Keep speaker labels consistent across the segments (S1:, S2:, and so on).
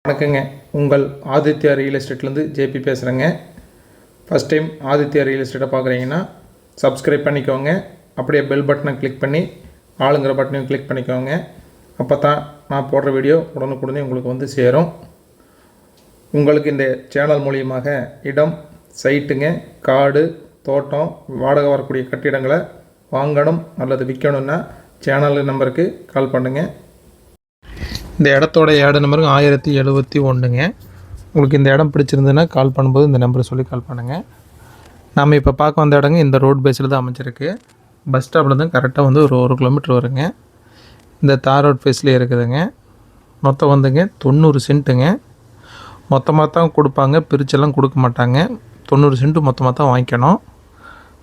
S1: வணக்கங்க. உங்கள் Aditya real எஸ்டேட்லேருந்து JP பேசுகிறேங்க. ஃபஸ்ட் டைம் ஆதித்யா ரியல் எஸ்டேட்டை பார்க்குறீங்கன்னா சப்ஸ்கிரைப் பண்ணிக்கோங்க. அப்படியே பெல் பட்டனை கிளிக் பண்ணி ஆளுங்கிற பட்டனையும் கிளிக் பண்ணிக்கோங்க. அப்போ தான் நான் போடுற வீடியோ உடனுக்குடனே உங்களுக்கு வந்து சேரும். உங்களுக்கு இந்த சேனல் மூலியமாக இடம், சைட்டுங்க, காடு, தோட்டம், வாடகை வரக்கூடிய கட்டிடங்களை வாங்கணும் அல்லது விற்கணுன்னா சேனல் நம்பருக்கு கால் பண்ணுங்கள். இந்த இடத்தோட ஏடு நம்பருக்கு 1071ங்க. உங்களுக்கு இந்த இடம் பிடிச்சிருந்ததுன்னா கால் பண்ணும்போது இந்த நம்பரை சொல்லி கால் பண்ணுங்கள். நாம் இப்போ பார்க்க வந்த இடங்க இந்த ரோட் பேஸில் தான் அமைச்சிருக்கு. பஸ் ஸ்டாப்பில் தான் கரெக்டாக வந்து ஒரு 1 கிலோமீட்டர் வருங்க. இந்த தார் ரோட் ஃபேஸ்லேயே இருக்குதுங்க. மொத்தம் வந்துங்க 90 சென்ட்டுங்க. மொத்தமாக தான் கொடுப்பாங்க, பிரிச்செல்லாம் கொடுக்க மாட்டாங்க. 90 சென்ட்டு மொத்தமாக தான் வாங்கிக்கணும்.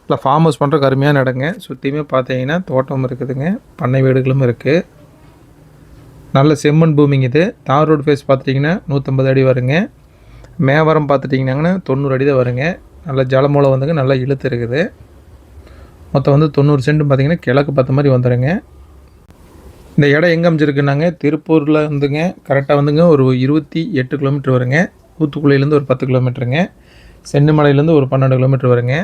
S1: இல்லை ஃபார்ம் ஹவுஸ் பண்ணுறக்கு அருமையான இடங்க. சுற்றியுமே பார்த்தீங்கன்னா தோட்டம் இருக்குதுங்க, பண்ணை வீடுகளும் இருக்குது. நல்ல செம்மண் பூமிங்க இது. தார் ரோடு ஃபேஸ் பார்த்துட்டிங்கன்னா 150 அடி வருங்க. மேவரம் பார்த்துட்டிங்கன்னாங்கன்னா 90 அடி தான் வருங்க. நல்ல ஜலமூலம் வந்துங்க, நல்லா இழுத்து இருக்குது. மொத்தம் வந்து 90 சென்ட்டு பார்த்திங்கன்னா கிழக்கு பார்த்த மாதிரி வந்துடுங்க. இந்த இடம் எங்கே அமைச்சிருக்குன்னாங்க திருப்பூரில் வந்துங்க கரெக்டாக வந்துங்க ஒரு 28 கிலோமீட்டர் வருங்க. தூத்துக்குடியிலேருந்து ஒரு 10 கிலோமீட்டருங்க. சென்னிமலையிலேருந்து ஒரு 12 கிலோமீட்டர் வருங்க.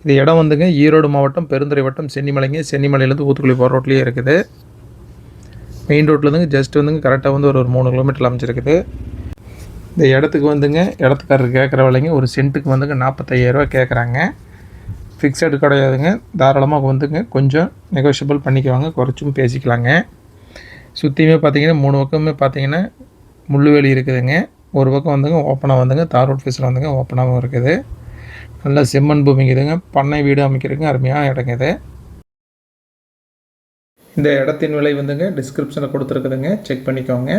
S1: இது இடம் வந்துங்க ஈரோடு மாவட்டம் பெருந்துறை வட்டம் சென்னிமலைங்க. சென்னிமலையிலேருந்து ஊத்துக்குளி போகிற ரோட்லேயே இருக்குது. மெயின் ரோட்லேருந்துங்க ஜஸ்ட் வந்துங்க கரெக்டாக வந்து ஒரு 3 கிலோமீட்டர் அமைச்சிருக்குது. இந்த இடத்துக்கு வந்துங்க இடத்துக்காரர் கேட்குற விலைங்க ஒரு சென்ட்டுக்கு வந்துங்க 45,000 கேட்குறாங்க. ஃபிக்ஸடு கிடையாதுங்க. தாராளமாக வந்துங்க கொஞ்சம் நெகோஷியபிள் பண்ணிக்குவாங்க, குறைச்சும் பேசிக்கலாங்க. சுற்றியுமே பார்த்தீங்கன்னா 3 பக்கமே பார்த்தீங்கன்னா முள்ளுவேலி இருக்குதுங்க. ஒரு பக்கம் வந்துங்க ஓப்பனாக வந்துங்க தார் ரோட் ஃபேஸில் வந்துங்க ஓப்பனாகவும் இருக்குது. நல்லா செம்மண் பூமிக்குதுங்க. பண்ணை வீடு அமைக்கிறதுங்க அருமையான இடங்க இது. இந்த இடத்தின் விலை வந்துங்க டிஸ்கிரிப்ஷனில் கொடுத்துருக்குதுங்க, செக் பண்ணிக்கோங்க.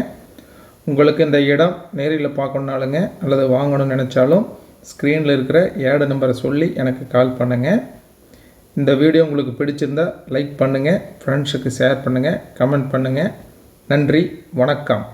S1: உங்களுக்கு இந்த இடம் நேரில் பார்க்கணுனாலுங்க அல்லது வாங்கணும்னு நினச்சாலும் ஸ்க்ரீனில் இருக்கிற ஏடு நம்பரை சொல்லி எனக்கு கால் பண்ணுங்கள். இந்த வீடியோ உங்களுக்கு பிடிச்சிருந்தால் லைக் பண்ணுங்கள், ஃப்ரெண்ட்ஸுக்கு ஷேர் பண்ணுங்கள், கமெண்ட் பண்ணுங்கள். நன்றி, வணக்கம்.